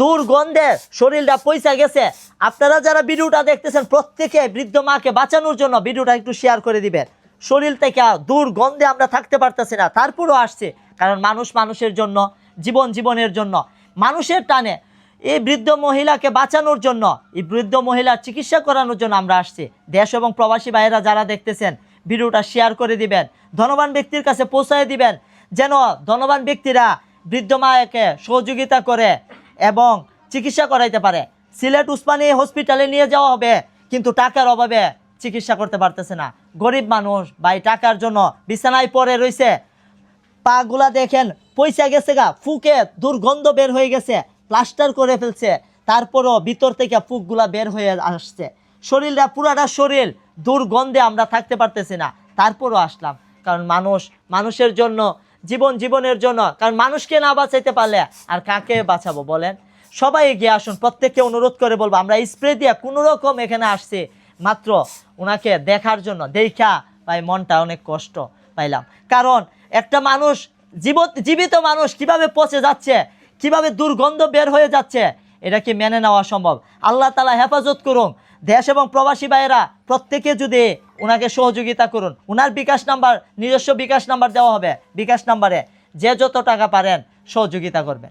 দুর্গন্ধে শরীরটা পয়সা গেছে। আপনারা যারা ভিডিওটা দেখতেছেন প্রত্যেকে বৃদ্ধ মাকে বাঁচানোর জন্য ভিডিওটা একটু শেয়ার করে দিবেন। শরীর থেকে দুর্গন্ধে আমরা থাকতে পারতেছি না, তারপরও আসছে, কারণ মানুষ মানুষের জন্য, জীবন জীবনের জন্য, মানুষের টানে এই বৃদ্ধ মহিলাকে বাঁচানোর জন্য, এই বৃদ্ধ মহিলার চিকিৎসা করানোর জন্য আমরা আসছি। দেশ এবং প্রবাসী ভাইয়েরা যারা দেখতেছেন ভিডিওটা শেয়ার করে দিবেন, ধনবান ব্যক্তির কাছে পৌঁছায় দিবেন, যেন ধনবান ব্যক্তিরা বৃদ্ধ মাকে সহযোগিতা করে এবং চিকিৎসা করাইতে পারে। সিলেট উসমানী হসপিটালে নিয়ে যাওয়া হবে, কিন্তু টাকার অভাবে চিকিৎসা করতে পারতেছে না। গরিব মানুষ ভাই, টাকার জন্য বিছানায় পড়ে রয়েছে। পাগুলা দেখেন পয়সা গেছে গা, ফুকে দুর্গন্ধ বের হয়ে গেছে, প্লাস্টার করে ফেলছে, তারপরও ভিতর থেকে ফুকগুলা বের হয়ে আসছে। শরীরটা পুরাটা শরীর দুর্গন্ধে আমরা থাকতে পারতেছি না, তারপরও আসলাম, কারণ মানুষ মানুষের জন্য, জীবন জীবনের জন্য। কারণ মানুষকে না বাঁচাইতে পারলে আর কাকে বাঁচাবো বলেন? সবাই এগিয়ে আসুন, প্রত্যেককে অনুরোধ করে বলবো, আমরা স্প্রে দিয়ে কোনো রকম এখানে আসছি মাত্র ওনাকে দেখার জন্য। দেখা ভাই মনটা অনেক কষ্ট পাইলাম, কারণ একটা মানুষ, জীবিত মানুষ কিভাবে পচে যাচ্ছে, কিভাবে দুর্গন্ধ বের হয়ে যাচ্ছে, এটা কি মেনে নেওয়া সম্ভব? আল্লাহ তাআলা হেফাজত করুন। দেশ এবং প্রবাসী ভাইয়েরা প্রত্যেকে যদি ওনাকে সহযোগিতা করুন। ওনার বিকাশ নাম্বার, নিজস্ব বিকাশ নাম্বার দেওয়া হবে, বিকাশ নাম্বারে যে যত টাকা পারেন সহযোগিতা করবেন।